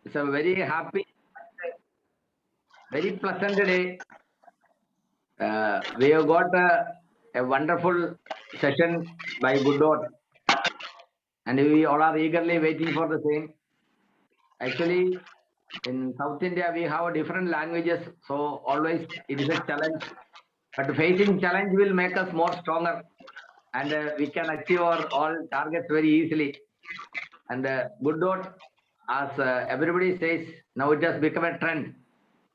It's a very happy, very pleasant day. We have got a wonderful session by Goodot, and we all are eagerly waiting for the same. Actually, in South India, we have different languages, so always it is a challenge. But facing challenge will make us more stronger, and we can achieve our all targets very easily. And Goodot, as everybody says, now it has become a trend.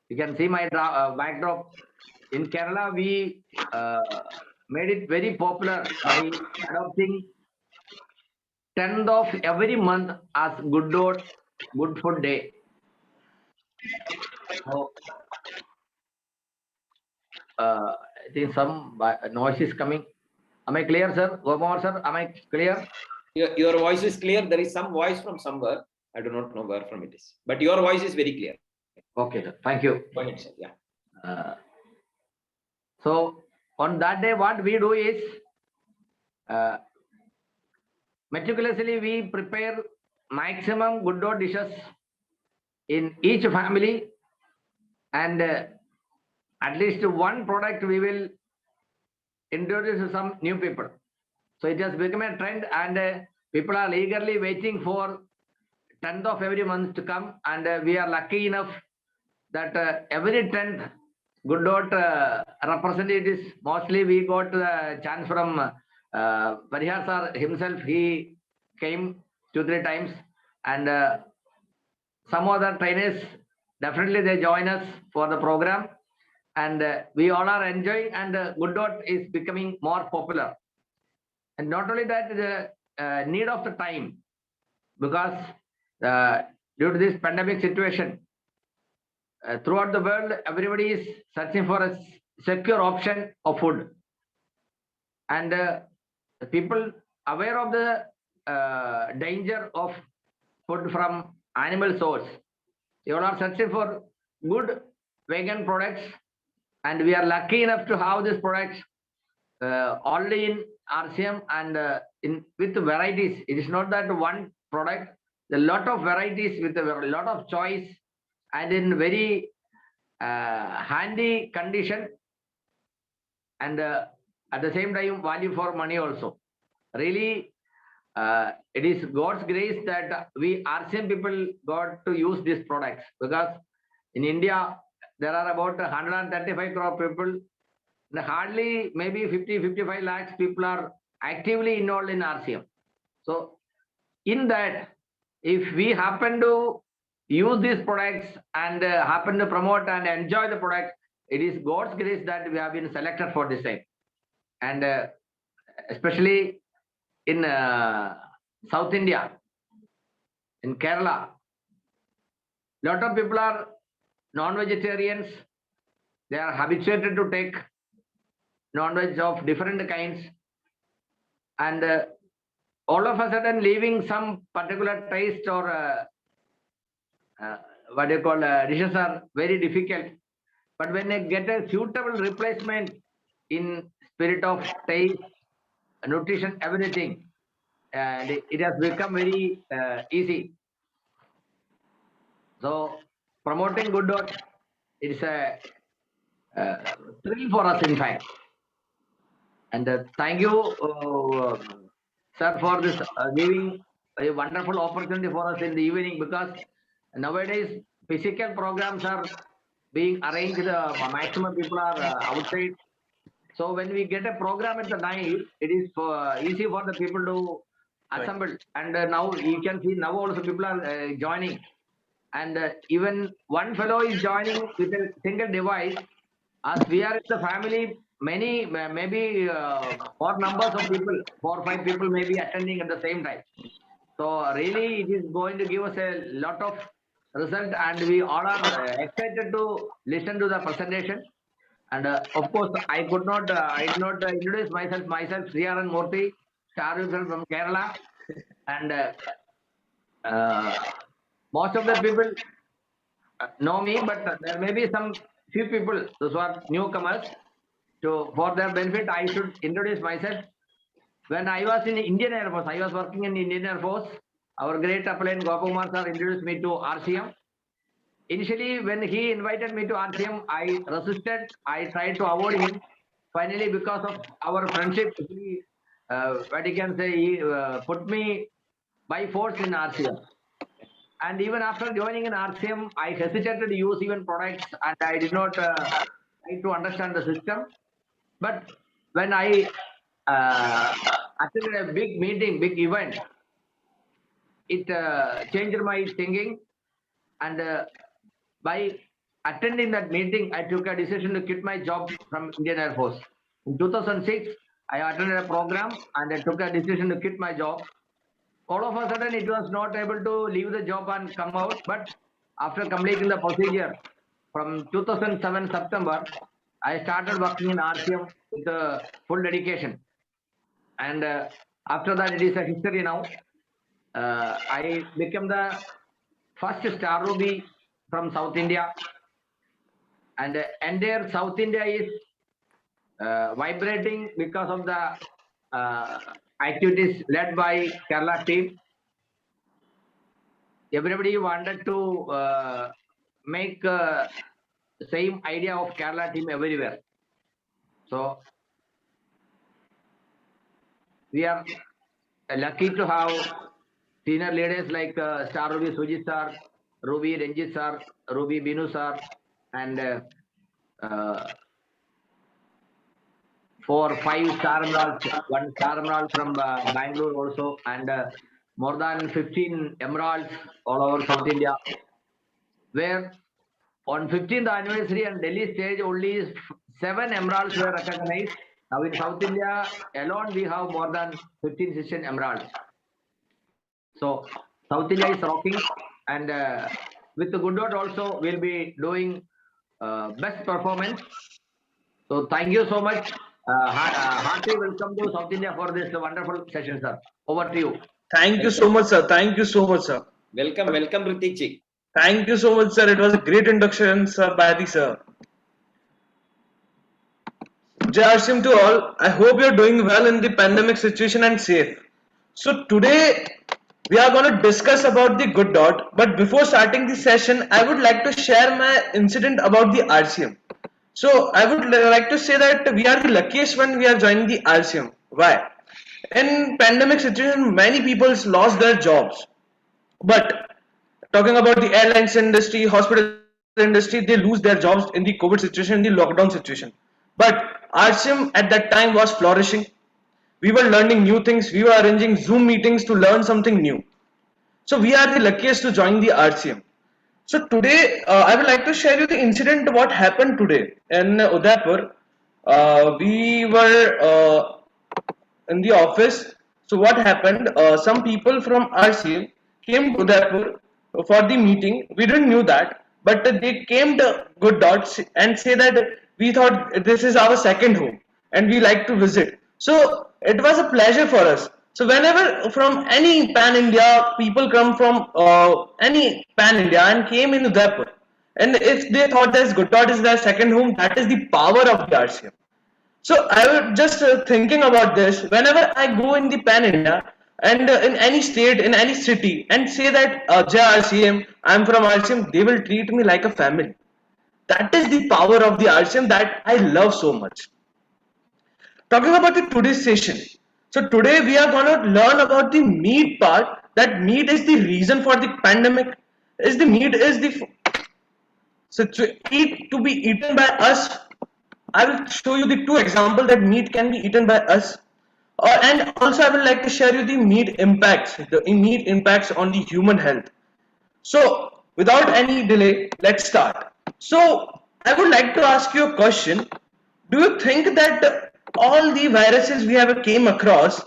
You can see my backdrop. In Kerala, we made it very popular by adopting 10th of every month as Good Food Day. So, I think some noise is coming. Am I clear, sir? Gopamar, sir, am I clear? Your voice is clear. There is some voice from somewhere. I do not know where from it is, but your voice is very clear. Okay, sir. Thank you. Go ahead, sir. Yeah. So on that day, what we do is meticulously we prepare maximum Goodot dishes in each family, and at least one product we will introduce to some new people. So it has become a trend, and people are eagerly waiting for 10th of every month to come, and we are lucky enough that every 10th Goodot representatives, mostly we got the chance from Parihar sir himself. He came 2-3 times, and some other trainers, definitely they join us for the program, and we all are enjoying, and Goodot is becoming more popular. And not only that, the need of the time, because due to this pandemic situation, throughout the world, everybody is searching for a secure option of food, and the people aware of the danger of food from animal source. You all are searching for good vegan products, and we are lucky enough to have these products only in RCM, and with varieties. It is not that one product, a lot of varieties with a lot of choice, and in very handy condition, and at the same time value for money also. Really, it is God's grace that we RCM people got to use these products, because in India there are about 135 crore people, and hardly maybe 50-55 lakhs people are actively involved in RCM. So in that, if we happen to use these products and happen to promote and enjoy the product, it is God's grace that we have been selected for this time. And especially in South India, in Kerala, lot of people are non-vegetarians. They are habituated to take non-veg of different kinds, and all of a sudden leaving some particular taste or what you call dishes are very difficult. But when they get a suitable replacement in spirit of taste, nutrition, everything, and it has become very easy. So promoting Goodot, it's a thrill for us, in fact. And thank you, sir, for this giving a wonderful opportunity for us in the evening, because nowadays physical programs are being arranged, maximum people are outside. So when we get a program at the night, it is easy for the people to assemble. And now you can see now also people are joining, and even one fellow is joining with a single device. As we are in the family, many maybe 4 numbers of people, 4 or 5 people may be attending at the same time. So really, it is going to give us a lot of result, and we all are excited to listen to the presentation. And of course, I did not introduce myself. Sriharan Murthy, star wrestler from Kerala, and most of the people know me, but there may be some few people, those who are newcomers. So for their benefit, I should introduce myself. When I was in Indian Air Force, I was working in Indian Air Force. Our great appellant Gopamar sir introduced me to RCM. Initially, when he invited me to RCM, I resisted. I tried to avoid him. Finally, because of our friendship, he, what you can say, he put me by force in RCM. And even after joining in RCM, I hesitated to use even products, and I did not try to understand the system. But when I attended a big meeting, big event, it changed my thinking. And by attending that meeting, I took a decision to quit my job from Indian Air Force. In 2006, I attended a program and I took a decision to quit my job. All of a sudden, it was not able to leave the job and come out. But after completing the procedure from 2007 September, I started working in RCM with full dedication. And after that, it is a history now. I became the first Star Ruby from South India, and entire South India is vibrating because of the activities led by Kerala team. Everybody wanted to make same idea of Kerala team everywhere. So we are lucky to have senior leaders like Star Ruby Sujit sir, Ruby Ranjit sir, Ruby Binu sir, and 4, 5 star emeralds, 1 star emerald from Bangalore also, and more than 15 emeralds all over South India. Where on 15th anniversary and Delhi stage, only 7 emeralds were recognized. Now in South India alone, we have more than 15, 16 emeralds. So South India is rocking, and with the Good Dot also, we'll be doing best performance. So thank you so much. Hearty welcome to South India for this wonderful session, sir. Over to you. Thank you so much, sir. Thank you so much, sir. Welcome, welcome, Ritik ji. Thank you so much, sir. It was a great introduction, sir, by the sir. Jai Ashim to all. I hope you're doing well in the pandemic situation and safe. So today we are going to discuss about the Good Dot. But before starting the session, I would like to share my incident about the RCM. So I would like to say that we are the luckiest when we are joining the RCM. Why? In pandemic situation, many people lost their jobs. But talking about the airlines industry, hospital industry, they lose their jobs in the COVID situation, in the lockdown situation. But RCM at that time was flourishing. We were learning new things. We were arranging Zoom meetings to learn something new. So we are the luckiest to join the RCM. So today, I would like to share you the incident what happened today in Udaipur. We were in the office. So what happened? Some people from RCM came to Udaipur for the meeting. We didn't knew that, but they came to Good Dots and say that we thought this is our second home and we like to visit. So it was a pleasure for us. So whenever from any pan India people come from any pan India and came in Udaipur, and if they thought that Good Dot is their second home, that is the power of the RCM. So I was just thinking about this. Whenever I go in the pan India and in any state, in any city, and say that Jai RCM, I'm from RCM, they will treat me like a family. That is the power of the RCM that I love so much. Talking about the today's session. So today we are going to learn about the meat part. That meat is the reason for the pandemic. Is the meat is the so to be eaten by us. I will show you the two examples that meat can be eaten by us. And also I would like to share you the meat impacts, on the human health. So without any delay, let's start. So I would like to ask you a question. Do you think that all the viruses we have came across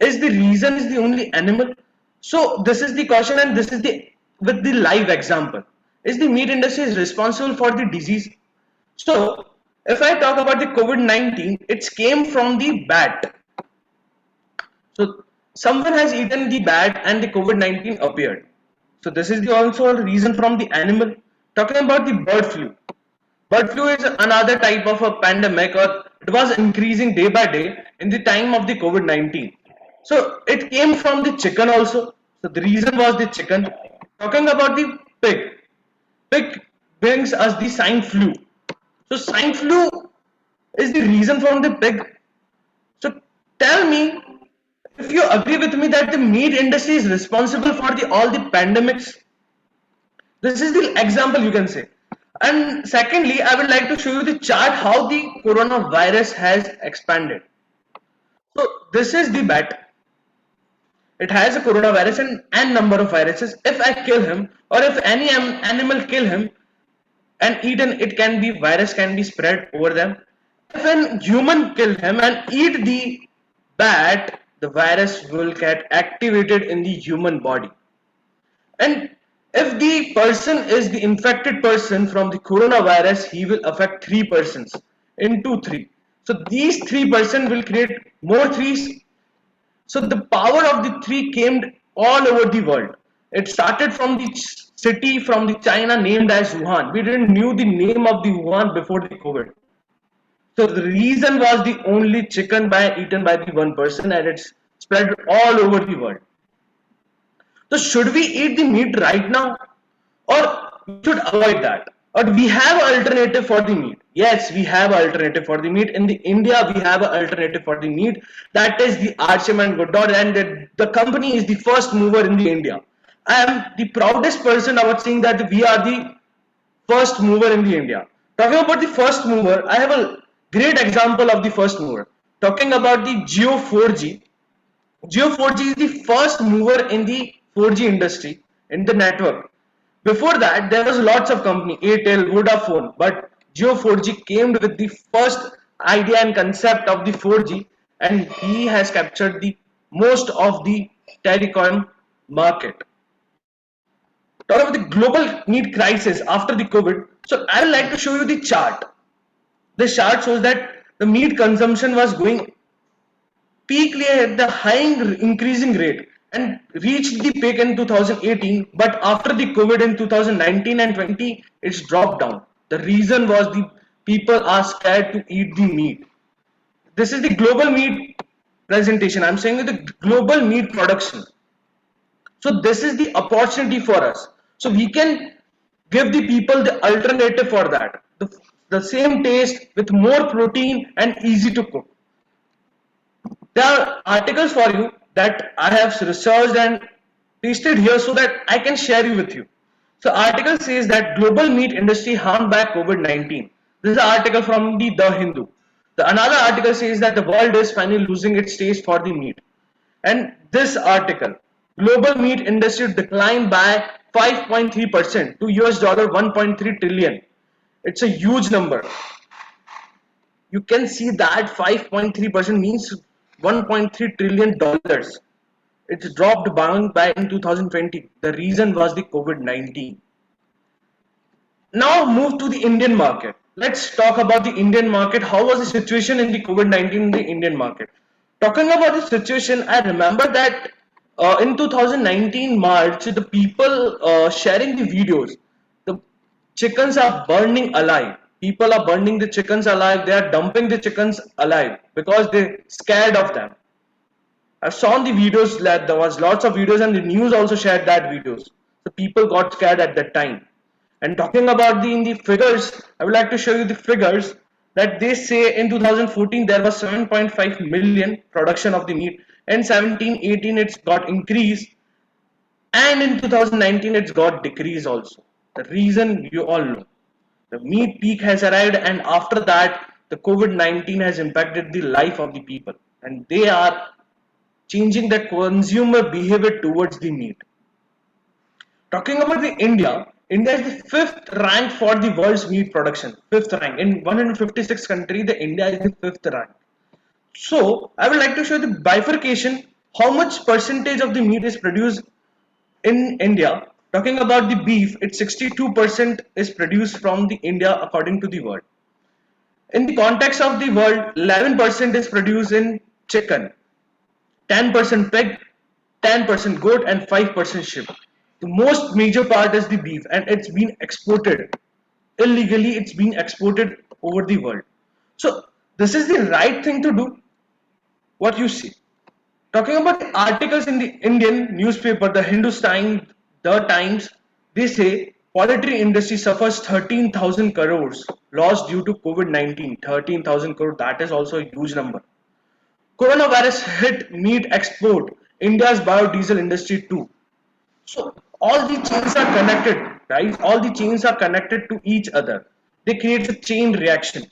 is the only animal? So this is the question, and this is the with the live example. Is the meat industry is responsible for the disease? So if I talk about the COVID-19, it came from the bat. So someone has eaten the bat and the COVID-19 appeared. So this is the also a reason from the animal. Talking about the bird flu. Bird flu is another type of a pandemic, or it was increasing day by day in the time of the COVID-19. So it came from the chicken also. So the reason was the chicken. Talking about the pig. pig brings us the swine flu. So swine flu is the reason from the pig. So tell me if you agree with me that the meat industry is responsible for the all the pandemics. This is the example you can say. And secondly, I would like to show you the chart how the coronavirus has expanded. So this is the bat. It has a coronavirus and n number of viruses. If I kill him or if any animal kill him and eaten, it can be virus can be spread over them. If an human kill him and eat the bat, the virus will get activated in the human body. And if the person is the infected person from the coronavirus, he will affect 3 persons into 3. So these 3 persons will create more threes. So the power of the three came all over the world. It started from the city from the China named as Wuhan. We didn't knew the name of the Wuhan before the COVID. So the reason was the only chicken by eaten by the one person and it's spread all over the world. So should we eat the meat right now or we should avoid that? Or we have alternative for the meat. Yes, we have alternative for the meat. In the India, we have an alternative for the meat. That is the Archem and Good Dot, and the company is the first mover in the India. I am the proudest person about saying that we are the first mover in the India. Talking about the first mover, I have a great example of the first mover. Talking about the Jio 4G. Jio 4G is the first mover in the 4G industry in the network. Before that, there was lots of company, Airtel, Vodafone, but Jio 4G came with the first idea and concept of the 4G, and he has captured the most of the telecom market. Talk about the global meat crisis after the COVID. So I would like to show you the chart. This chart shows that the meat consumption was going peakly at the high increasing rate and reached the peak in 2018, but after the COVID in 2019 and 20 it's dropped down. The reason was the people are scared to eat the meat. This is the global meat presentation. I'm saying the global meat production. So this is the opportunity for us. So we can give the people the alternative for that. The same taste with more protein and easy to cook. There are articles for you that I have researched and pasted here so that I can share you with you. So article says that global meat industry harmed by COVID-19. This is an article from the Hindu. The another article says that the world is finally losing its taste for the meat. And this article, global meat industry declined by 5.3% to US dollar 1.3 trillion. It's a huge number. You can see that 5.3% means 1.3 trillion dollars. It dropped by in 2020. The reason was the COVID-19. Now move to the Indian market. Let's talk about the Indian market. How was the situation in the COVID-19 in the Indian market? Talking about the situation, I remember that in 2019 March, the people sharing the videos, the chickens are burning alive. People are burning the chickens alive. They are dumping the chickens alive because they're scared of them. I've shown the videos that there was lots of videos and the news also shared that videos. The people got scared at that time. And talking about the figures, I would like to show you the figures that they say in 2014 there was 7.5 million production of the meat, and 17-18 it's got increased, and in 2019 it's got decreased also. The reason you all know. The meat peak has arrived, and after that the COVID-19 has impacted the life of the people, and they are changing the consumer behavior towards the meat. Talking about the India, India is the 5th rank for the world's meat production. 5th rank. In 156 countries, the India is the 5th rank. So, I would like to show the bifurcation, how much percentage of the meat is produced in India. Talking about the beef, it's 62% is produced from the India according to the world. In the context of the world, 11% is produced in chicken, 10% pig, 10% goat, and 5% sheep. The most major part is the beef, and it's been exported illegally. It's been exported over the world. So this is the right thing to do. What you see. Talking about the articles in the Indian newspaper, the Hindustan, the Times, they say Poultry industry suffers 13,000 crores loss due to COVID-19. 13,000 crore, that is also a huge number. Coronavirus hit meat export, India's biodiesel industry too. So all the chains are connected, right? All the chains are connected to each other. They create a chain reaction.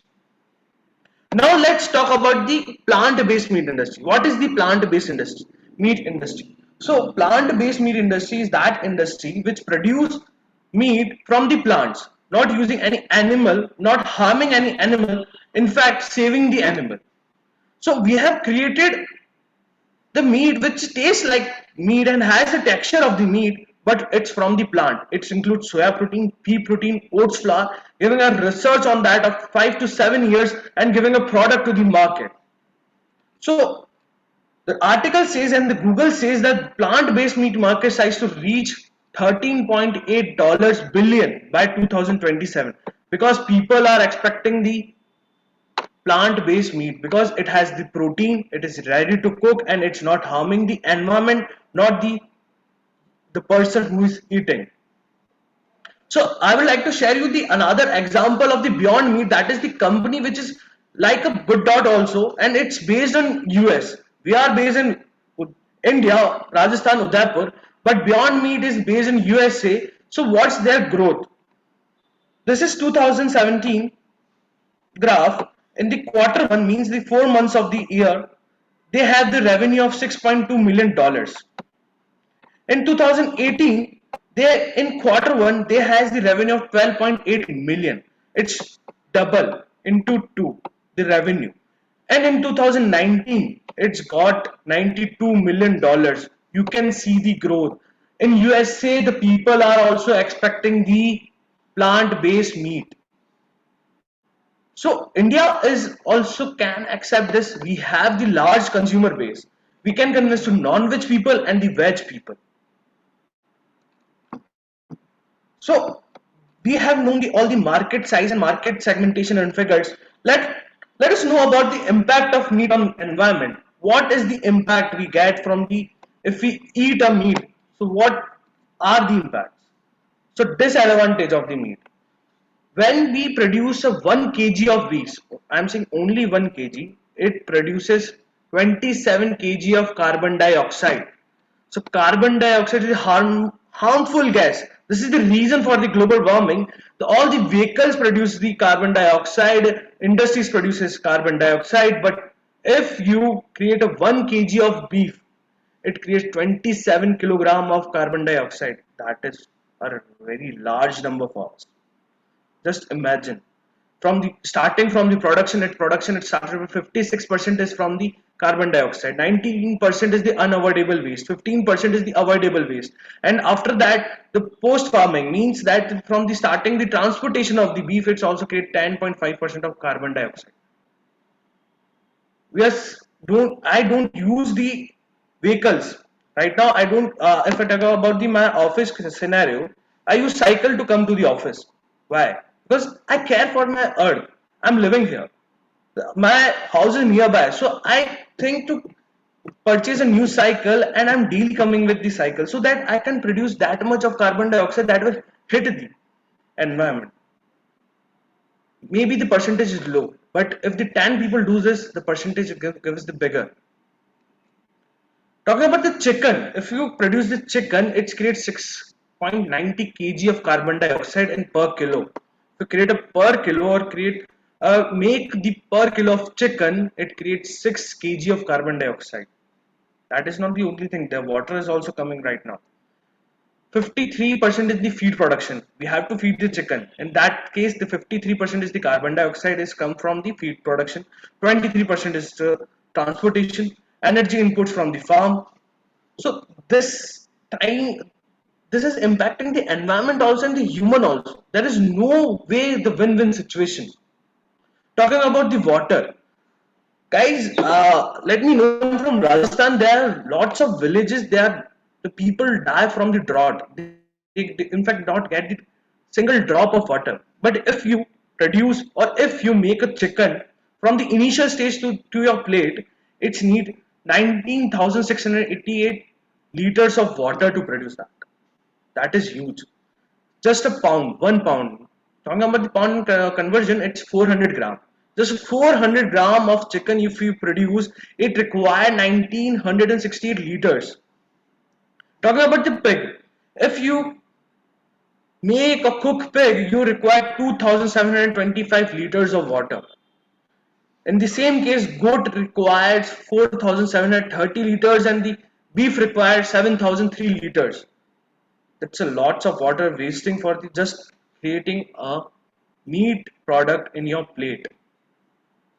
Now let's talk about the plant-based meat industry. What is the plant-based industry? Meat industry. So plant-based meat industry is that industry which produce meat from the plants, not using any animal, not harming any animal, in fact saving the animal. So we have created the meat which tastes like meat and has the texture of the meat, but it's from the plant. It includes soya protein, pea protein, oats flour, giving a research on that of 5 to 7 years and giving a product to the market. So the article says and the Google says that plant-based meat market size to reach $13.8 billion by 2027 because people are expecting the plant-based meat because it has the protein, it is ready to cook, and it's not harming the environment, not the person who is eating. So I would like to share you the another example of the Beyond Meat, that is the company which is like a Good Dot also, and it's based on US. We are based in India, Rajasthan, Udaipur, but Beyond Meat is based in USA. So what's their growth? This is 2017 graph. In the quarter one, means the 4 months of the year, they have the revenue of $6.2 million. In 2018, they in quarter one they has the revenue of 12.8 million. It's double into two the revenue. And in 2019, it's got $92 million. You can see the growth. In USA, the people are also expecting the plant-based meat. So India is also can accept this. We have the large consumer base. We can convince to non-veg people and the veg people. So we have known all the market size and market segmentation and figures. Let us know about the impact of meat on environment. What is the impact we get from the if we eat a meat? So what are the impacts? So disadvantage of the meat. When we produce a 1 kg of beef, I'm saying only 1 kg, it produces 27 kg of carbon dioxide. So carbon dioxide is a harmful gas. This is the reason for the global warming. All the vehicles produce the carbon dioxide, industries produces carbon dioxide, but if you create a 1 kg of beef, it creates 27 kilogram of carbon dioxide. That is a very large number for us. Just imagine from the starting from the production it started with 56% is from the carbon dioxide, 19% is the unavoidable waste, 15% is the avoidable waste, and after that the post farming means that from the starting the transportation of the beef it's also create 10.5% of carbon dioxide. Yes, I don't use the vehicles right now. I don't if I talk about the my office scenario, I use cycle to come to the office. Why? Because I care for my earth. I'm living here, my house is nearby, so I think to purchase a new cycle and I'm daily coming with the cycle so that I can produce that much of carbon dioxide that will hit the environment. Maybe the percentage is low, but if the 10 people do this, the percentage gives the bigger. Talking about the chicken, if you produce the chicken, it creates 6.90 kg of carbon dioxide in per kilo. If you create a per kilo or make the per kilo of chicken, it creates 6 kg of carbon dioxide. That is not the only thing. The water is also coming right now. 53% is the feed production. We have to feed the chicken. In that case, the 53% is the carbon dioxide is come from the feed production. 23% is transportation, energy inputs from the farm. So time, this is impacting the environment also and the human also. There is no way the win-win situation. Talking about the water, guys, let me know. I'm from Rajasthan. There are lots of villages. The people die from the drought. They in fact not get the single drop of water. But if you produce or if you make a chicken from the initial stage to your plate, it's need 19,688 liters of water to produce that. That is huge. just a pound, 1 pound. Talking about the pound conversion, it's 400 gram. Just 400 gram of chicken, if you produce, it requires 1968 liters. Talking about the pig, if you make a cooked pig, you require 2725 liters of water. In the same case, goat requires 4730 liters and the beef requires 7003 liters. That's a lots of water wasting for the just creating a meat product in your plate.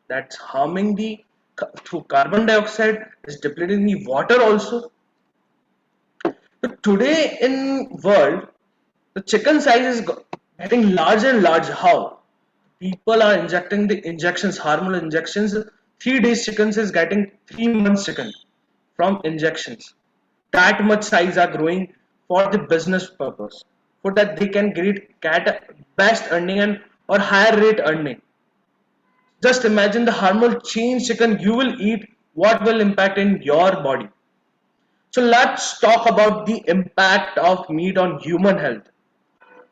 That's harming the through carbon dioxide, is depleting the water also. But today in world, the chicken size is getting larger and larger. How? People are injecting the injections, hormonal injections. 3 days chickens is getting 3 months chicken from injections. That much size are growing for the business purpose, for that they can get best earning and or higher rate earning. Just imagine the hormonal change chicken you will eat, what will impact in your body. So let's talk about the impact of meat on human health.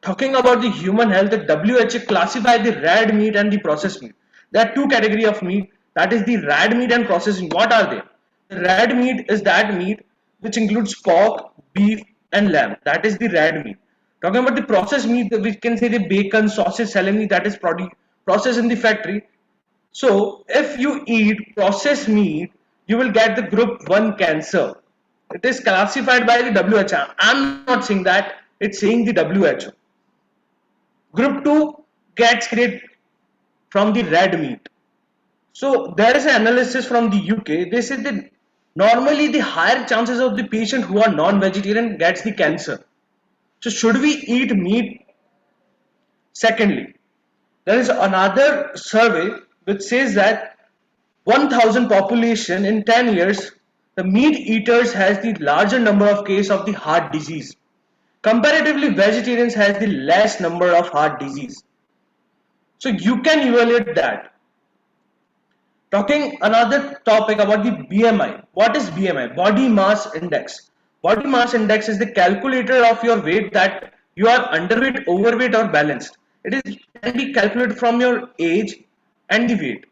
Talking about the human health, the WHO classify the red meat and the processed meat. There are two categories of meat, that is the red meat and processed meat. What are they? The red meat is that meat which includes pork, beef and lamb. That is the red meat. Talking about the processed meat, we can say the bacon, sausage, salami, that is processed in the factory. So if you eat processed meat, you will get the group 1 cancer. It is classified by the WHO. I'm not saying that, it's saying the WHO. Group 2 gets created from the red meat. So there is an analysis from the UK. They said that normally the higher chances of the patient who are non-vegetarian gets the cancer. So should we eat meat? Secondly, there is another survey which says that 1000 population in 10 years, the meat eaters has the larger number of cases of the heart disease. Comparatively, vegetarians has the less number of heart disease. So you can evaluate that. Talking another topic about the BMI. What is BMI? Body mass index. Body mass index is the calculator of your weight, that you are underweight, overweight or balanced. It is can be calculated from your age and the weight.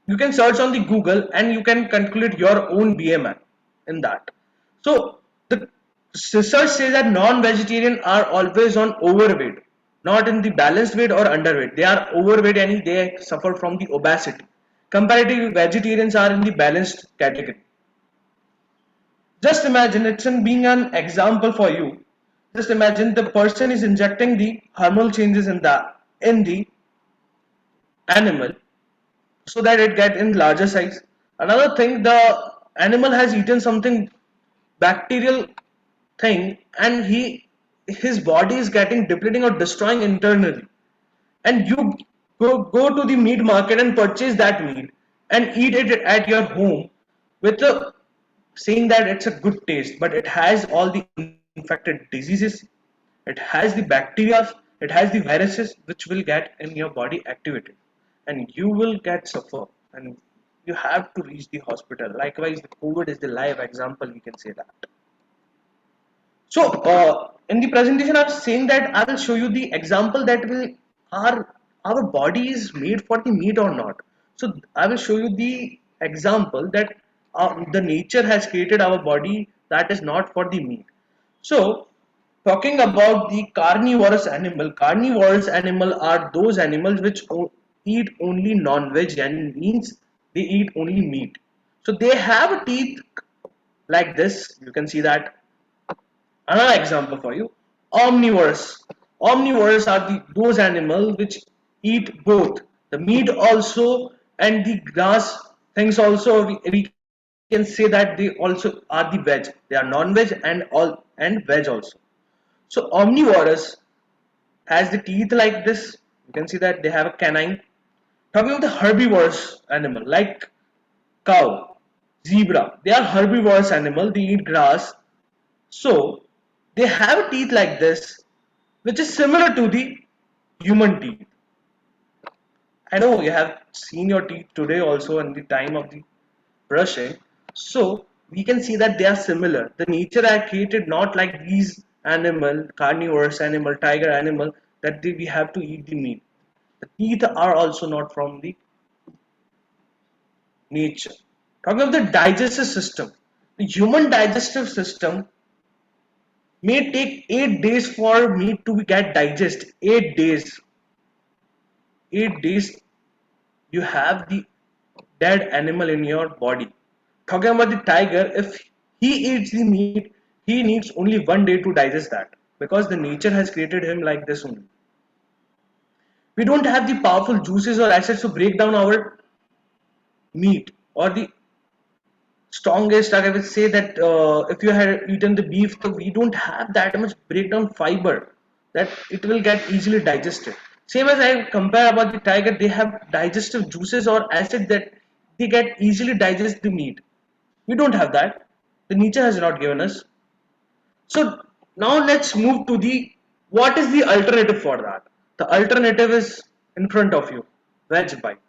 You can search on the Google and you can calculate your own BMI in that. So the research says that non-vegetarian are always on overweight, not in the balanced weight or underweight. They are overweight and they suffer from the obesity. Comparatively, vegetarians are in the balanced category. Just imagine, it's in being an example for you. Just imagine the person is injecting the hormonal changes in the animal so that it get in larger size. Another thing, the animal has eaten something bacterial thing and his body is getting depleting or destroying internally, and you go to the meat market and purchase that meat and eat it at your home with a saying that it's a good taste, but it has all the infected diseases, it has the bacteria, it has the viruses which will get in your body activated, and you will get suffer, and you have to reach the hospital. Likewise, the COVID is the live example, we can say that. So in the presentation I'm saying that I will show you the example that will our body is made for the meat or not. So I will show you the example that the nature has created our body that is not for the meat. So talking about the carnivorous animal are those animals which eat only non-veg, and means they eat only meat. So they have teeth like this. You can see that. Another example for you, omnivores. Omnivores are those animals which eat both the meat also and the grass things also. We can say that they also are the veg. They are non-veg and veg also. So omnivorous has the teeth like this. You can see that they have a canine. Talking about the herbivorous animal like cow, zebra, they are herbivorous animal. They eat grass. So they have teeth like this, which is similar to the human teeth. I know you have seen your teeth today also in the time of the brushing. So we can see that they are similar. The nature I created not like these animal, carnivorous animal, tiger animal, that we have to eat the meat. The teeth are also not from the nature. Talking of the digestive system, the human digestive system may take 8 days for meat to get digest. 8 days. 8 days you have the dead animal in your body. Talking about the tiger, if he eats the meat, he needs only 1 day to digest that because the nature has created him like this only. We don't have the powerful juices or acids to break down our meat or the strongest. I would say that if you had eaten the beef, so we don't have that much breakdown fiber that it will get easily digested. Same as I compare about the tiger, they have digestive juices or acid that they get easily digest the meat. We don't have that. The nature has not given us. So now let's move to the what is the alternative for that? The alternative is in front of you, veg bites.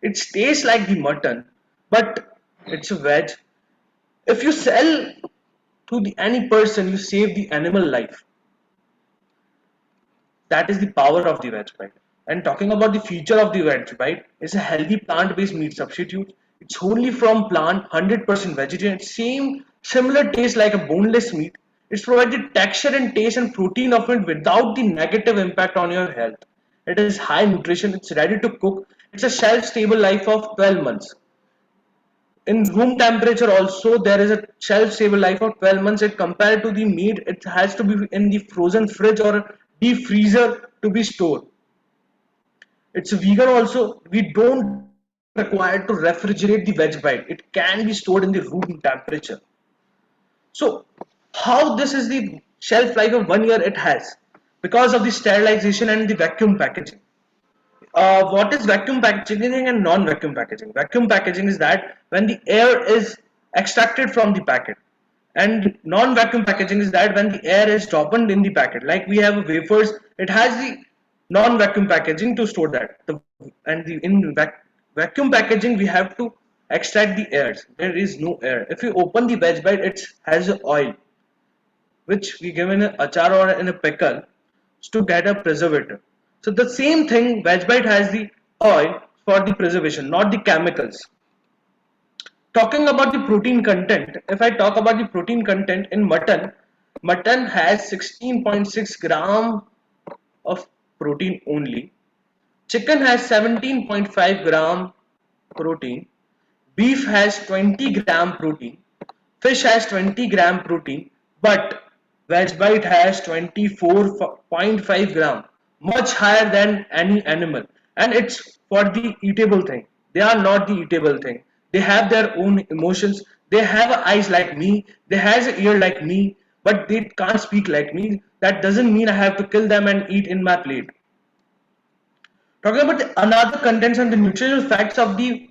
It tastes like the mutton, but it's a veg. If you sell to the any person, you save the animal life. That is the power of the veg bite. And talking about the feature of the veg bite, it's a healthy plant-based meat substitute. It's only from plant, 100% vegetarian. Same similar taste like a boneless meat. It's provided texture and taste and protein of it without the negative impact on your health. It is high nutrition. It's ready to cook. It's a shelf-stable life of 12 months. In room temperature also there is a shelf stable life of 12 months. It compared to the meat, it has to be in the frozen fridge or deep freezer to be stored. It's vegan also. We don't require to refrigerate the veg bite. It can be stored in the room temperature. So how this is the shelf life of 1 year it has because of the sterilization and the vacuum packaging. What is vacuum packaging and non-vacuum packaging? Vacuum packaging is that when the air is extracted from the packet, and non-vacuum packaging is that when the air is dropped in the packet. Like we have wafers, it has the non-vacuum packaging to store that. And the in vacuum packaging, we have to extract the air. There is no air. If you open the veg bite, it has oil, which we give in a achar or in a pickle to get a preservative. So the same thing, veg bite has the oil for the preservation, not the chemicals. Talking about the protein content, if I talk about the protein content in mutton, mutton has 16.6 gram of protein only. Chicken has 17.5 gram protein. Beef has 20 gram protein. Fish has 20 gram protein. But veg bite has 24.5 gram, much higher than any animal. And it's for the eatable thing. They are not the eatable thing. They have their own emotions. They have eyes like me. They has an ear like me. But they can't speak like me. That doesn't mean I have to kill them and eat in my plate. Talking about another contents and the nutritional facts of the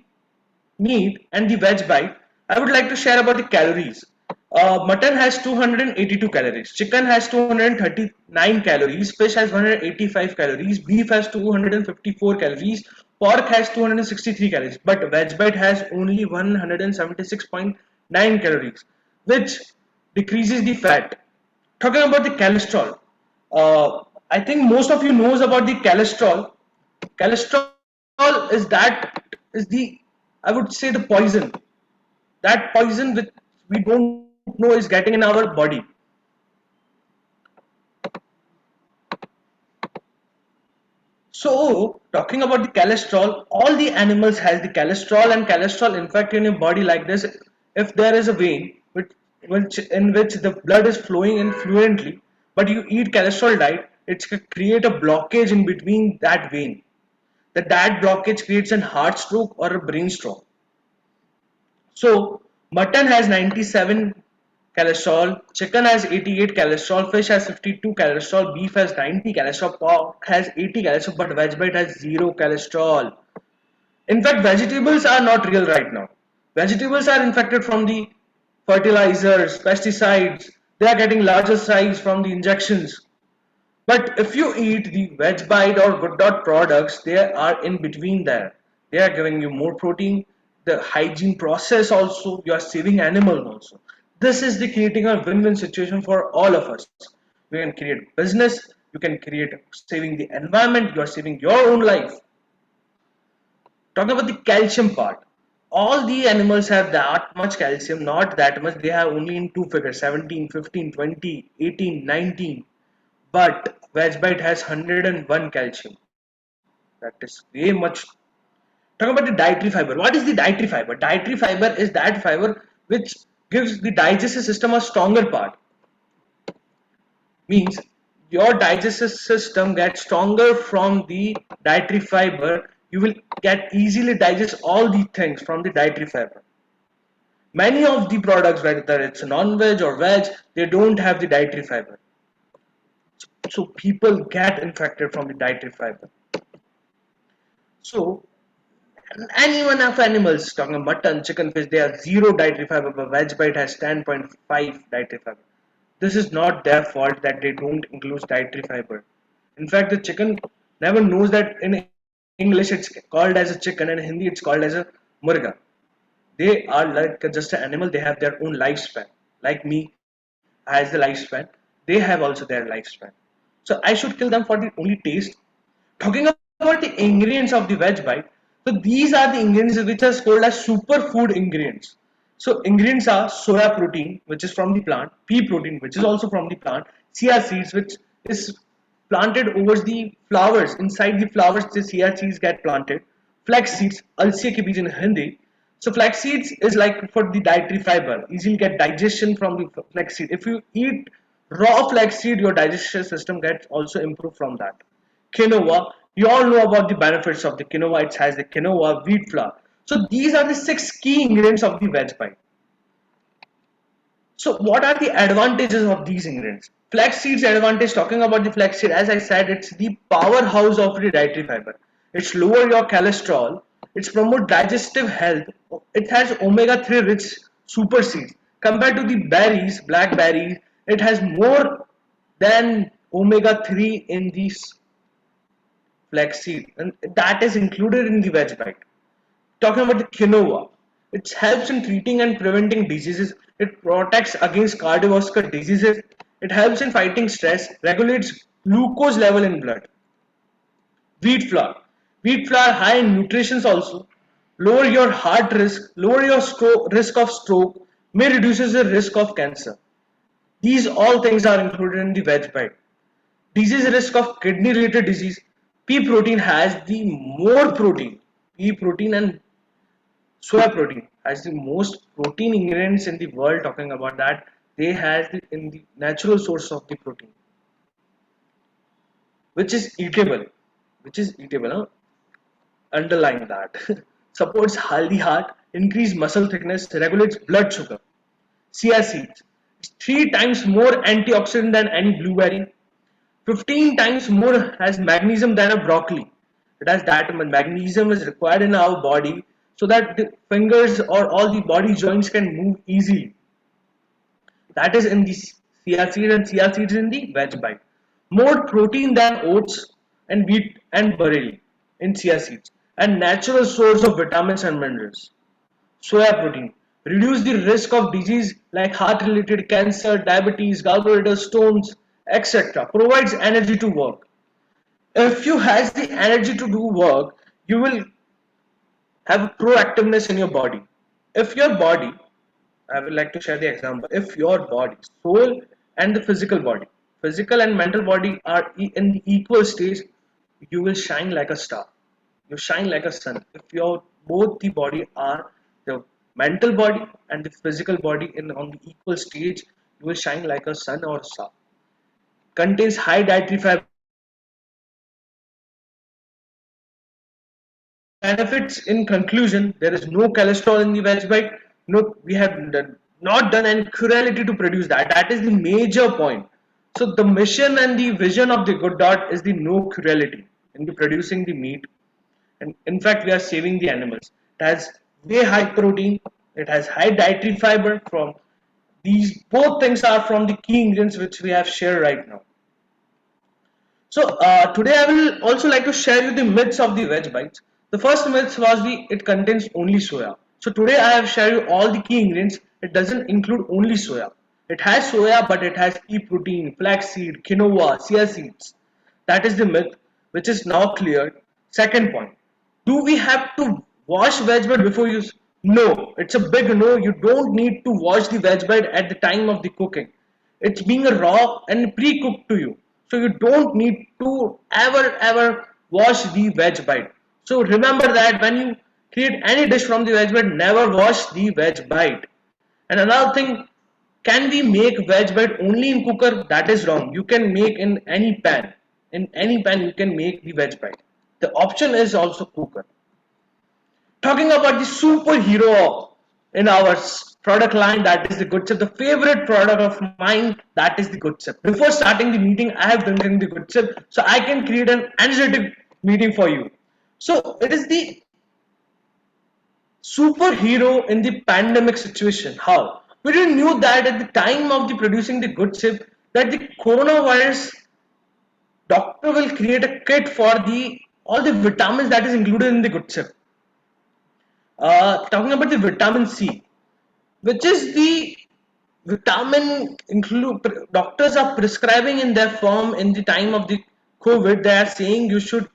meat and the veg bite, I would like to share about the calories. Mutton has 282 calories, chicken has 239 calories, fish has 185 calories, beef has 254 calories, pork has 263 calories, but veg bite has only 176.9 calories, which decreases the fat. Talking about the cholesterol, I think most of you knows about the cholesterol. Cholesterol is the, I would say, the poison. That poison which we don't know is getting in our body. So talking about the cholesterol, all the animals has the cholesterol, and cholesterol in fact in your body like this. If there is a vein in which the blood is flowing in fluently, but you eat cholesterol diet, it create a blockage in between that vein. That blockage creates an heart stroke or a brain stroke. So mutton has 97 cholesterol, chicken has 88 cholesterol, fish has 52 cholesterol, beef has 90 cholesterol, pork has 80 cholesterol, but veg bite has 0 cholesterol. In fact, vegetables are not real right now. Vegetables are infected from the fertilizers, pesticides. They are getting larger size from the injections. But if you eat the veg bite or good dot products, they are in between there. They are giving you more protein, the hygiene process also, you are saving animals also. This is the creating a win-win situation for all of us. you can create business, you can create saving the environment, you are saving your own life. Talking about the calcium part, all the animals have that much calcium, not that much, they have only in two figures 17, 15, 20, 18, 19. But Veg has 101 calcium. That is way much. Talking about the dietary fiber. What is the dietary fiber? Dietary fiber is that fiber which gives the digestive system a stronger part. Means your digestive system gets stronger from the dietary fiber. You will get easily digest all the things from the dietary fiber. Many of the products, whether it's non-veg or veg, they don't have the dietary fiber. So people get infected from the dietary fiber. So anyone of animals, talking about mutton, chicken, fish, they have zero dietary fiber, but Vegbite has 10.5 dietary fiber. This is not their fault that they don't include dietary fiber. In fact, the chicken never knows that in English it's called as a chicken and in Hindi it's called as a murga. They are like just an animal, they have their own lifespan. Like me has the lifespan, they have also their lifespan. So I should kill them for the only taste. Talking about the ingredients of the veg bite, so these are the ingredients which are called as superfood ingredients. So ingredients are soya protein, which is from the plant, pea protein, which is also from the plant, chia seeds, which is planted over the flowers. Inside the flowers, the chia seeds get planted. Flax seeds, alsiya ke beej in Hindi. So flax seeds is like for the dietary fiber, easily get digestion from the flax seed. If you eat raw flax seed, your digestion system gets also improved from that. Quinoa, you all know about the benefits of the quinoa. It has the quinoa, wheat flour. So these are the 6 key ingredients of the veg pie. So what are the advantages of these ingredients? Flax seeds advantage, talking about the flax seed, as I said, it's the powerhouse of the dietary fiber. It's lower your cholesterol, it's promote digestive health, it has omega-3 rich super seeds. Compared to the berries, blackberries, it has more than omega-3 in these flaxseed, and that is included in the veg bite. Talking about the quinoa, it helps in treating and preventing diseases. It protects against cardiovascular diseases. It helps in fighting stress, regulates glucose level in blood. Wheat flour, wheat flour high in nutrition also. Lower your heart risk, lower your risk of stroke, may reduces the risk of cancer. These all things are included in the veg bite. Disease risk of kidney related disease, pea protein has the more protein. Pea protein and soya protein has the most protein ingredients in the world. Talking about that, they has in the natural source of the protein, which is eatable, huh? Underline that. Supports healthy heart, increase muscle thickness, regulates blood sugar. Chia seeds, 3 times more antioxidant than any blueberry, 15 times more has magnesium than a broccoli. It has that much magnesium is required in our body so that the fingers or all the body joints can move easily. That is in the chia seeds, and chia seeds in the veg bite. More protein than oats and wheat and barley in chia seeds, and natural source of vitamins and minerals. Soya protein reduce the risk of disease like heart related cancer, diabetes, gallbladder stones, etc. Provides energy to work. If you has the energy to do work, you will have proactiveness in your body. If your body, I would like to share the example, if your body, soul and the physical and mental body are in the equal stage, you will shine like a star. You shine like a sun. If your both the body are, the mental body and the physical body in on the equal stage, you will shine like a sun or a star. Contains high dietary fiber. Benefits in conclusion, there is no cholesterol in the veg bite. No, we have not done any cruelty to produce that. That is the major point. So the mission and the vision of the good dot is the no cruelty in the producing the meat. And in fact, we are saving the animals. It has way high protein. It has high dietary fiber. From these both things are from the key ingredients which we have shared right now. So today I will also like to share you the myths of the veg bites. The first myth was the it contains only soya. So today I have shared you all the key ingredients. It doesn't include only soya. It has soya, but it has pea protein, flaxseed, quinoa, chia seeds. That is the myth, which is now cleared. Second point, do we have to wash veg bread before use? No, it's a big no. You don't need to wash the veg bread at the time of the cooking. It's being a raw and pre-cooked to you. So you don't need to ever wash the veg bite. So remember that when you create any dish from the veg bite, never wash the veg bite. And another thing, can we make veg bite only in cooker? That is wrong. You can make in any pan. In any pan you can make the veg bite. The option is also cooker. Talking about the superhero in our product line, that is the Good Chip. The favorite product of mine, that is the Good Chip. Before starting the meeting, I have drinking the Good Chip, so I can create an energetic meeting for you. So it is the superhero in the pandemic situation. How? We didn't knew that at the time of the producing the Good Chip, that the coronavirus doctor will create a kit for the all the vitamins that is included in the Good Chip. Talking about the vitamin C, which is the vitamin include doctors are prescribing in their form in the time of the COVID. They are saying you should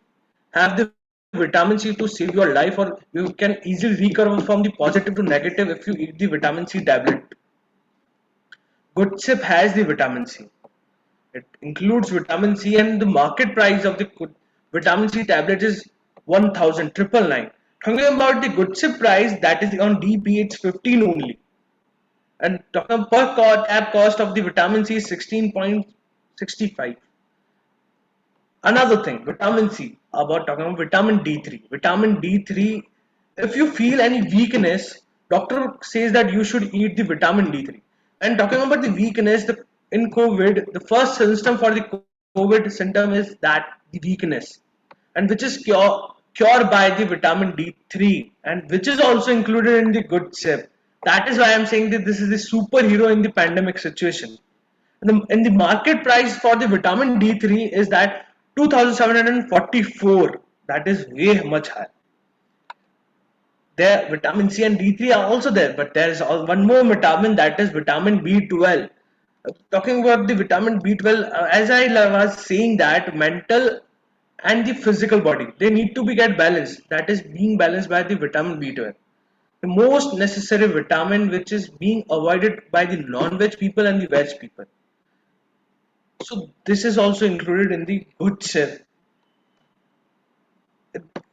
have the vitamin C to save your life, or you can easily recover from the positive to negative if you eat the vitamin C tablet. Good Chip has the vitamin C. It includes vitamin C, and the market price of the vitamin C tablet is 1,999. Talking about the Good Chip price, that is on DP, it's 15 only. And talking per tab cost of the vitamin C is 16.65. Another thing, vitamin C, about talking about vitamin D3. Vitamin D3, if you feel any weakness, doctor says that you should eat the vitamin D3. And talking about the weakness, in COVID, the first symptom for the COVID symptom is that the weakness, and which is cured by the vitamin D3, and which is also included in the Good Chip. That is why I'm saying that this is the superhero in the pandemic situation. And the market price for the vitamin D3 is that 2,744. That is way much higher. There, vitamin C and D3 are also there, but there is one more vitamin, that is vitamin B12. Talking about the vitamin B12, as I was saying, that mental and the physical body, they need to be get balanced. That is being balanced by the vitamin B12. The most necessary vitamin which is being avoided by the non-veg people and the veg people. So this is also included in the Good Chip.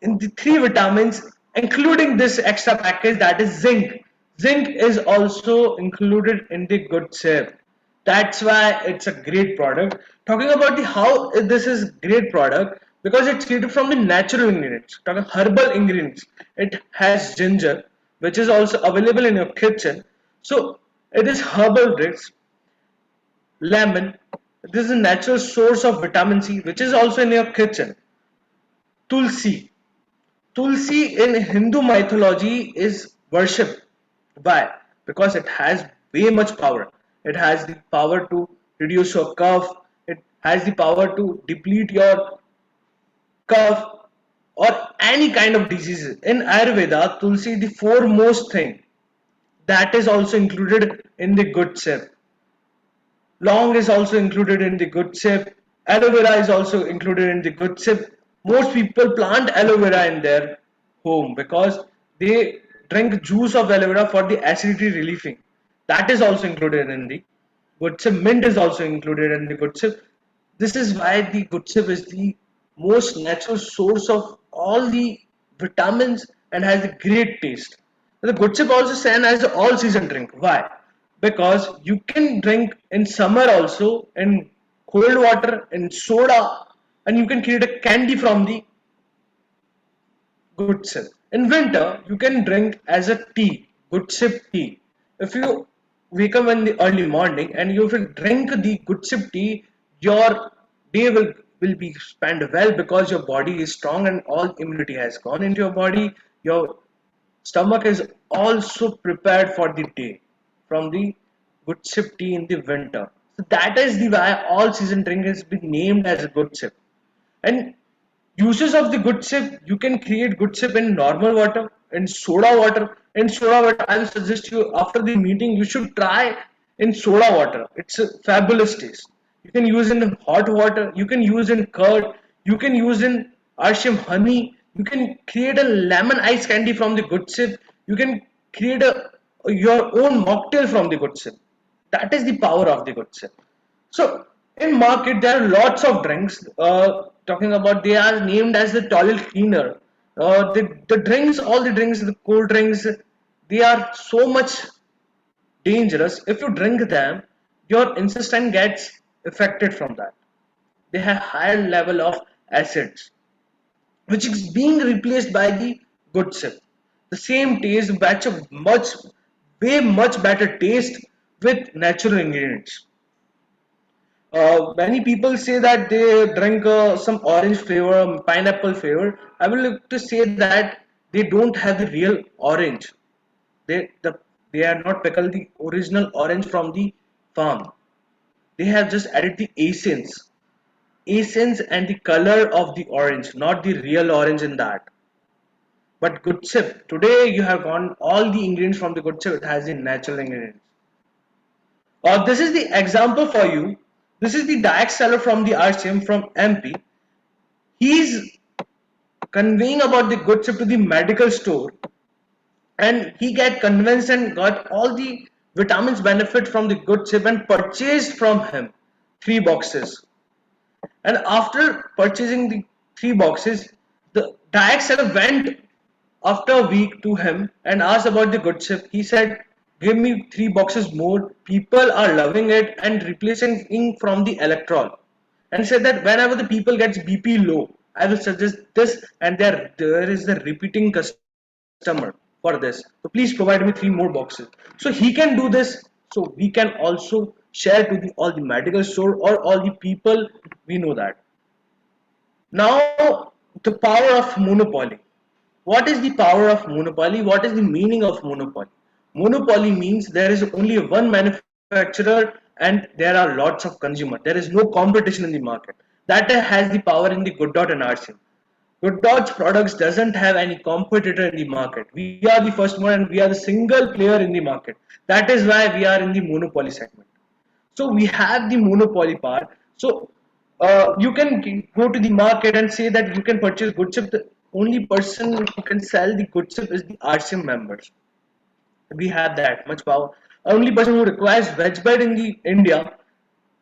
In the three vitamins, including this extra package, that is zinc. Zinc is also included in the Good Chip. That's why it's a great product. Talking about the how this is great product, because it's created from the natural ingredients, talking herbal ingredients. It has ginger, which is also available in your kitchen. So it is herbal drinks, lemon. This is a natural source of vitamin C, which is also in your kitchen. Tulsi. Tulsi in Hindu mythology is worshipped. Why? Because it has way much power. It has the power to reduce your cough. It has the power to deplete your cough or any kind of diseases. In Ayurveda, Tulsi is the foremost thing that is also included in the Good Chip. Long is also included in the Good Chip. Aloe vera is also included in the Good Chip. Most people plant aloe vera in their home because they drink juice of aloe vera for the acidity relieving. That is also included in the Good Chip. Mint is also included in the Good Chip. This is why the Good Chip is the most natural source of all the vitamins and has a great taste. The Good Chip also seen as an all season drink. Why? Because you can drink in summer also, in cold water, in soda, and you can create a candy from the Good Chip. In winter, you can drink as a tea, Good Chip tea. If you wake up in the early morning and you will drink the Good Chip tea, your day will be spent well because your body is strong and all immunity has gone into your body. Your stomach is also prepared for the day from the Good Chip tea in the winter. So that is the why all season drink has been named as a Good Chip. And uses of the Good Chip, you can create Good Chip in normal water, in soda water. In soda water, I will suggest you after the meeting you should try in soda water. It's a fabulous taste. You can use in hot water, you can use in curd, you can use in Arshim honey, you can create a lemon ice candy from the good sip, you can create your own mocktail from the good sip. That is the power of the good sip. So in market there are lots of drinks. Talking about, they are named as the toilet cleaner. The drinks, all the drinks, the cold drinks, they are so much dangerous. If you drink them, your intestine gets affected from that. They have higher level of acids, which is being replaced by the good sip. The same taste, batch of much better taste with natural ingredients. Many people say that they drink some orange flavor, pineapple flavor. I will like to say that they don't have the real orange. They are not pickled the original orange from the farm. They have just added the essence and the color of the orange, not the real orange in that. But good sip, today you have gone all the ingredients from the good sip. It has the natural ingredients. This is the example for you. This is the direct seller from the RCM from MP. He's conveying about the good sip to the medical store, and he get convinced and got all the vitamins benefit from the good sip and purchased from him 3 boxes. And after purchasing the 3 boxes, the direct seller went after a week to him and asked about the good sip. He said, "Give me 3 boxes more. People are loving it and replacing from the electrol." And said that whenever the people gets BP low, I will suggest this, and there is the repeating customer for this. So please provide me 3 more boxes. So he can do this. So we can also share to all the medical store or all the people. We know that. Now, the power of monopoly. What is the power of monopoly? What is the meaning of monopoly? Monopoly means there is only one manufacturer and there are lots of consumers. There is no competition in the market. That has the power in the Good Dot and RCM. Good Dot's products doesn't have any competitor in the market. We are the first one and we are the single player in the market. That is why we are in the monopoly segment. So we have the monopoly part. So you can go to the market and say that you can purchase good chip. The only person who can sell the good chip is the RCM members. We have that much power. Only person who requires veg bite in the India,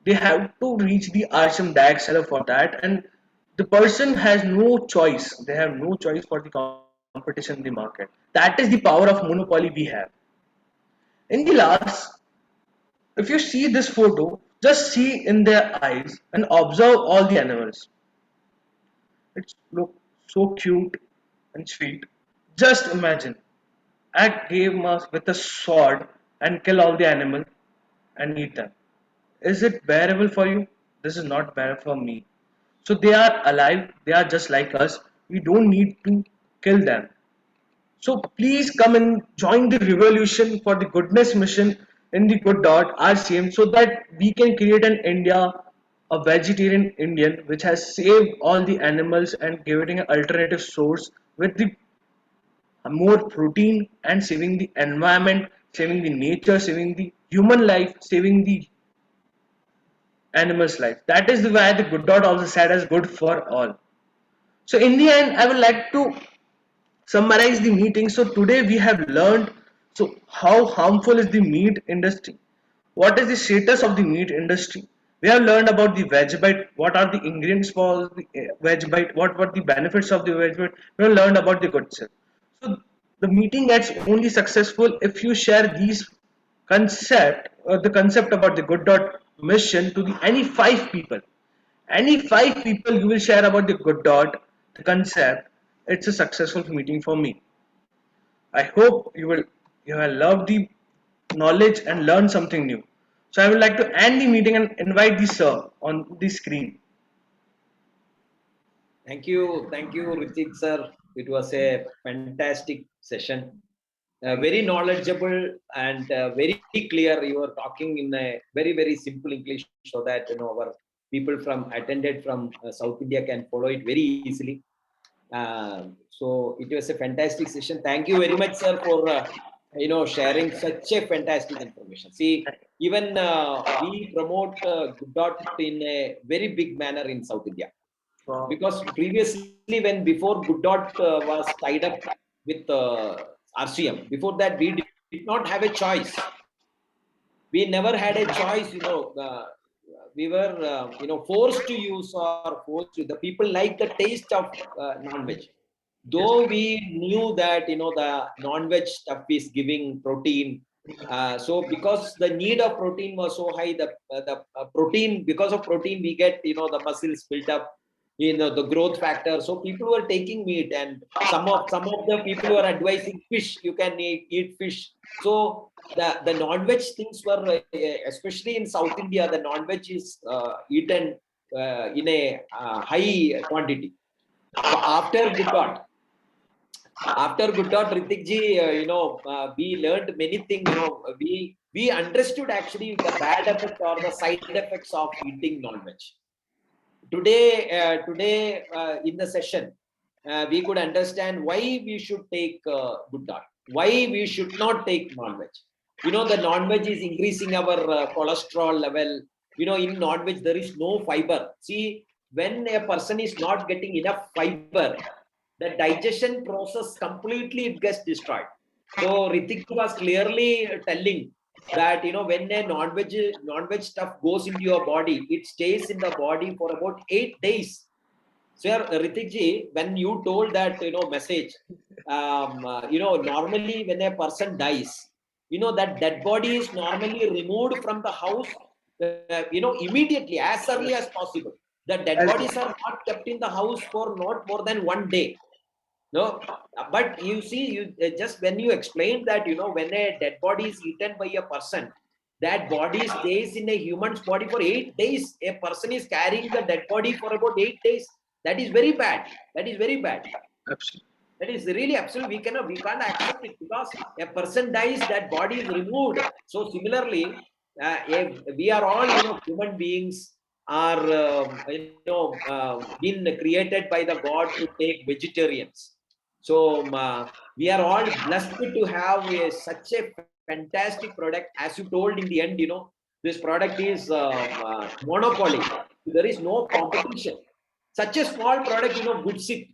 they have to reach the RCM direct seller for that, and the person has no choice. They have no choice for the competition in the market. That is the power of monopoly we have. In the last, if you see this photo, just see in their eyes and observe all the animals. It looks so cute and sweet. Just imagine, I gave us with a sword and kill all the animal and eat them. Is it bearable for you? This is not bearable for me. So they are alive, they are just like us. We don't need to kill them. So please come and join the revolution for the goodness mission in the Good Dot RCM, so that we can create an India, a vegetarian Indian, which has saved all the animals and giving an alternative source with the more protein and saving the environment, saving the nature, saving the human life, saving the animal's life. That is why the Good Dot also said as good for all. So in the end, I would like to summarize the meeting. So today we have learned, so how harmful is the meat industry, what is the status of the meat industry. We have learned about the veg bite, what are the ingredients for the veg bite, what were the benefits of the veg bite. We have learned about the good self. So the meeting gets only successful if you share these the concept about the Good Dot mission to the any 5 people you will share about the Good Dot, the concept. It's a successful meeting for me. I hope you have loved the knowledge and learned something new. So I would like to end the meeting and invite the sir on the screen. Thank you, Ritik sir. It was a fantastic session. Very knowledgeable and very clear. You were talking in a very simple English, so that our people from attended from South India can follow it very easily. So it was a fantastic session. Thank you very much, sir, for sharing such a fantastic information. See, even we promote Good Dot in a very big manner in South India. Wow. Because previously, when before Good Dot was tied up with RCM, before that we did not have a choice. We never had a choice. We were forced to use or forced to. The people like the taste of non-veg. Though we knew that the non-veg stuff is giving protein, so because the need of protein was so high, the protein, because of protein we get the muscles built up, the growth factor. So people were taking meat, and some of the people were advising fish. You can eat fish. So the non-veg things were, especially in South India, the non-veg is eaten in a high quantity. So after Good Dot, Ritik ji, we learned many things. We understood actually the bad effect or the side effects of eating non-veg. Today in the session, we could understand why we should take Good Dot, why we should not take non-veg. The non-veg is increasing our cholesterol level. In non-veg there is no fiber. See, when a person is not getting enough fiber, the digestion process completely it gets destroyed. So Ritik was clearly telling that when a non-veg stuff goes into your body, it stays in the body for about 8 days. So Ritik ji, when you told that message, normally when a person dies, that dead body is normally removed from the house, immediately, as early as possible. The dead bodies are not kept in the house for not more than 1 day. No, but you see, just when you explained that, when a dead body is eaten by a person, that body stays in a human's body for 8 days. A person is carrying the dead body for about 8 days. That is very bad. That is very bad. Absolutely. That is really absolutely, we can't accept it, because a person dies, that body is removed. So similarly, we are all human beings are been created by the God to take vegetarians. So we are all blessed to have such a fantastic product. As you told in the end, this product is monopoly. There is no competition. Such a small product, good sit.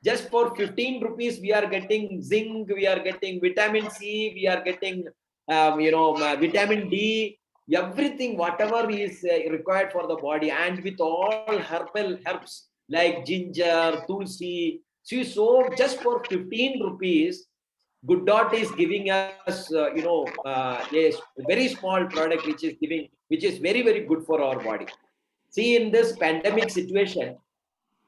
Just for 15 rupees, we are getting zinc, we are getting vitamin C, we are getting vitamin D, everything, whatever is required for the body, and with all herbal herbs like ginger, tulsi. See, so just for 15 rupees, Good Dot is giving us, a very small product which is very, very good for our body. See, in this pandemic situation,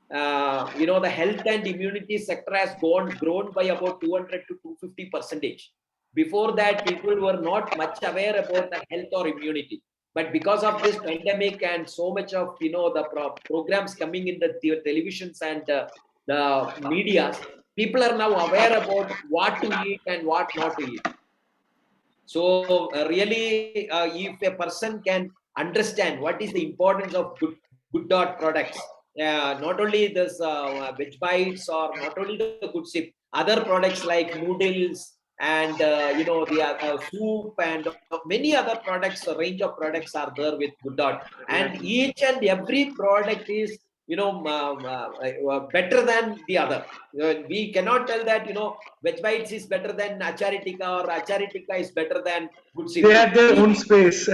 the health and immunity sector has grown by about 200 to 250 percentage. Before that, people were not much aware about the health or immunity. But because of this pandemic and so much of the programs coming in the televisions and the media, people are now aware about what to eat and what not to eat. So really, if a person can understand what is the importance of Good Dot products, not only this veg bites or not only the good sip, other products like noodles and the soup and many other products, a range of products are there with Good Dot, and each and every product is better than the other. We cannot tell that veg bites is better than Acharitica or Acharitica is better than good sip. They have their own space.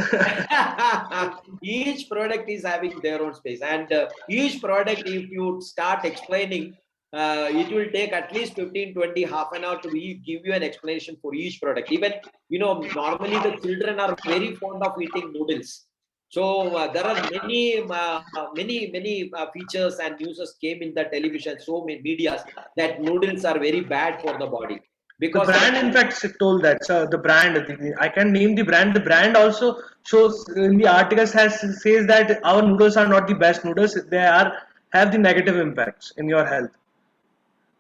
Each product is having their own space, and each product, if you start explaining, it will take at least 15-20 half an hour to give you an explanation for each product. Even normally the children are very fond of eating noodles. So there are many features and news came in the television, so many medias, that noodles are very bad for the body. The Because brand, in fact, told that. So the brand, I can name the brand. The brand also shows in the articles says that our noodles are not the best noodles. They have the negative impacts in your health.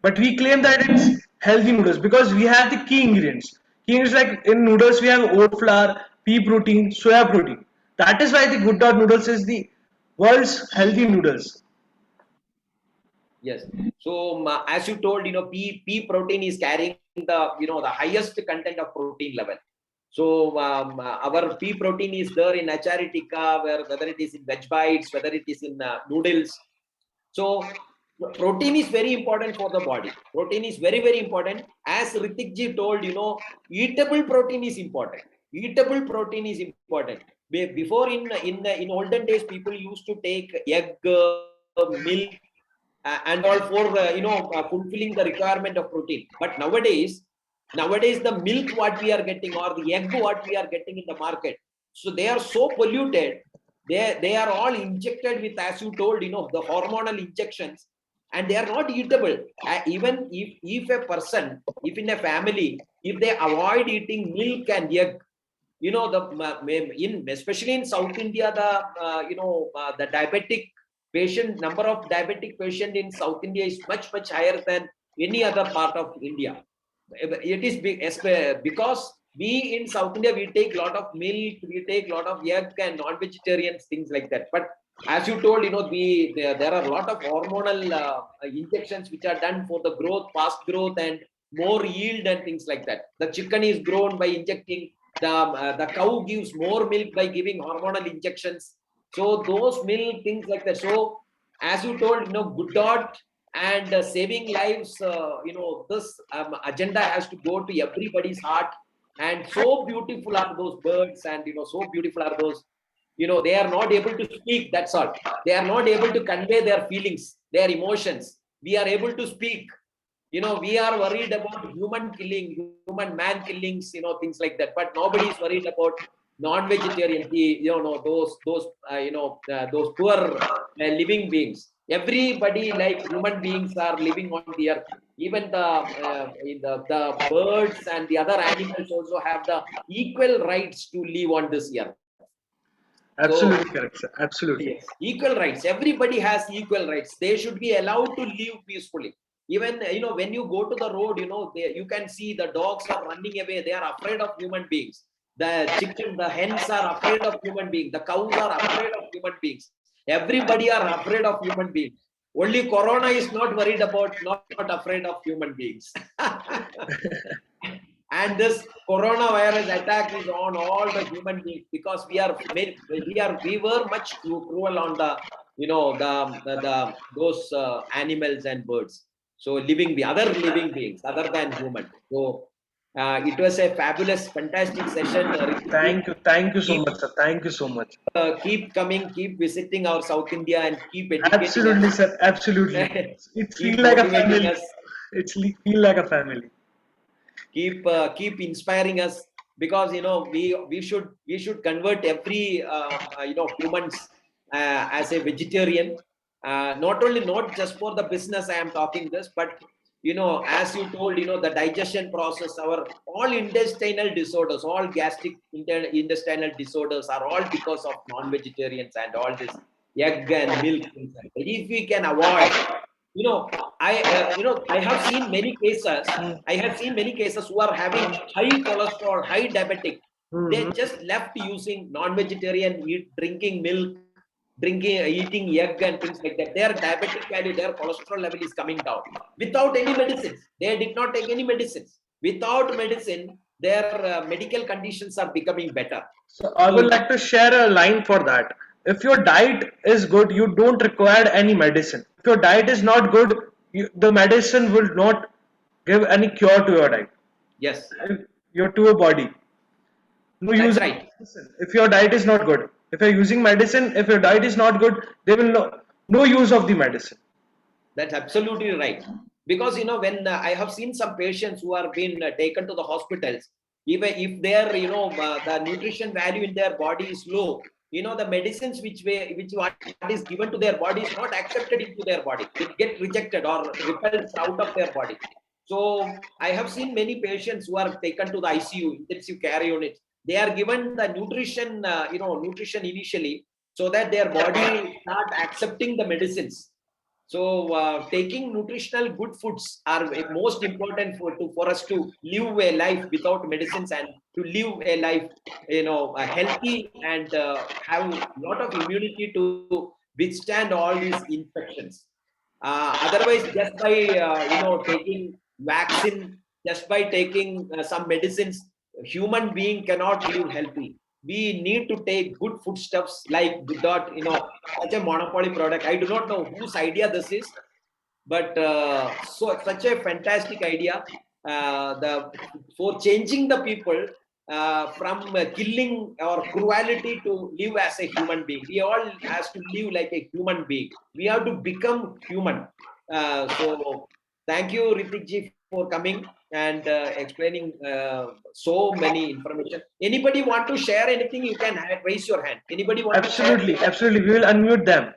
But we claim that it's healthy noodles because we have the key ingredients. Key ingredients like in noodles we have oat flour, pea protein, soya protein. That is why the Good Dot noodles is the world's healthy noodles. Yes. So as you told, pea protein is carrying the, the highest content of protein level. So our pea protein is there in achari tikka, whether it is in veg bites, whether it is in noodles. So protein is very important for the body. Protein is very, very important. As Ritik ji told, eatable protein is important. Eatable protein is important. Before in olden days, people used to take egg, milk, and all for fulfilling the requirement of protein. But nowadays the milk what we are getting or the egg what we are getting in the market, so they are so polluted. They are all injected with, as you told, the hormonal injections, and they are not eatable. Even if a person, if in a family, if they avoid eating milk and egg, especially in South India, the diabetic patient number of diabetic patient in South India is much higher than any other part of India. It is because we in South India, we take a lot of milk, we take a lot of egg and non-vegetarian things like that. But as you told, there are a lot of hormonal injections which are done for the growth, fast growth, and more yield and things like that. The chicken is grown by injecting. The cow gives more milk by giving hormonal injections. So those milk, things like that. So as you told, good dot and saving lives, this agenda has to go to everybody's heart. And so beautiful are those birds, and so beautiful are those, they are not able to speak, that's all. They are not able to convey their feelings, their emotions. We are able to speak. We are worried about human killing, human man killings, things like that. But nobody is worried about non-vegetarian, those poor living beings. Everybody, like human beings, are living on the earth. Even the birds and the other animals also have the equal rights to live on this earth. Absolutely correct, sir. Absolutely. Yes, equal rights. Everybody has equal rights. They should be allowed to live peacefully. Even when you go to the road, you can see the dogs are running away. They are afraid of human beings. The chicken, the hens are afraid of human beings. The cows are afraid of human beings. Everybody are afraid of human beings. Only Corona is not worried about, not afraid of human beings. And this coronavirus attack is on all the human beings, because we were much cruel on the those animals and birds. So the other living beings other than human. So it was a fabulous, fantastic session. Thank you so Keep much, sir. Thank you so much. keep coming, keep visiting our South India, and keep educating Absolutely, us. sir. Absolutely. It Keep feel like a motivating family. us. Feel like a family. Keep inspiring us, because we should convert every humans as a vegetarian, not just for the business I am talking this, but as you told, the digestion process, our all intestinal disorders, all gastric intestinal disorders are all because of non-vegetarians and all this egg and milk things. If we can avoid, I have seen many cases. I have seen many cases who are having high cholesterol, high diabetic. They Mhm. just left using non-vegetarian, drinking milk, eating egg and things like that. Their diabetic value, their cholesterol level is coming down without any medicines. They did not take any medicines. Without medicine, their medical conditions are becoming better. So I would So like to share a line for that. If your diet is good, you don't require any medicine. If your diet is not good, the medicine will not give any cure to your diet. yes, To your body. No use that's of right. medicine if your diet is not good. If you're using medicine, if your diet is not good, they will no use of the medicine. That's absolutely right. Because when I have seen some patients who are being taken to the hospitals, even if their the nutrition value in their body is low, the medicines which what is given to their body is not accepted into their body. It get rejected or repelled out of their body. So I have seen many patients who are taken to the ICU, intensive care unit. They are given the nutrition initially, so that their body start accepting the medicines. So taking nutritional good foods are most important for us to live a life without medicines, and to live a life, healthy, and have a lot of immunity to withstand all these infections. Otherwise, just by taking vaccine, just by taking some medicines, human being cannot live healthy. We need to take good foodstuffs like Good Dot, such a monopoly product. I do not know whose idea this is, but so such a fantastic idea. For changing the people from killing or cruelty to live as a human being. We all has to live like a human being. We have to become human. So thank you, Ritik ji, for coming and explaining so many information. Anybody want to share anything? You can raise your hand. Anybody want to share? Absolutely. We will unmute them.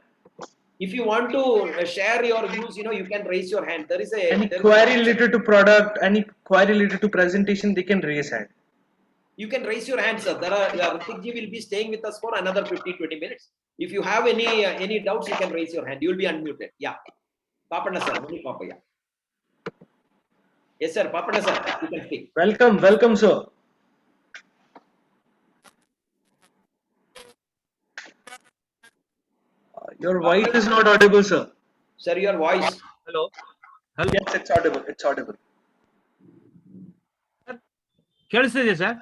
If you want to share your views, you can raise your hand. There is a Any there is query an option. related to product, any query related to presentation, they can raise hand. You can raise your hand, sir. There are Ritik ji will be staying with us for another 15-20 minutes. If you have any doubts, you can raise your hand. You will be unmuted. Yeah, Papanna sir, only Papa. Yeah. Yes, sir. Papanna sir, you can speak. Welcome, sir. Your voice is not audible, sir. Sir, your voice. Hello. Hello. Yes, it's audible. ಕೇಳಿಸ್ತಿದೆ sir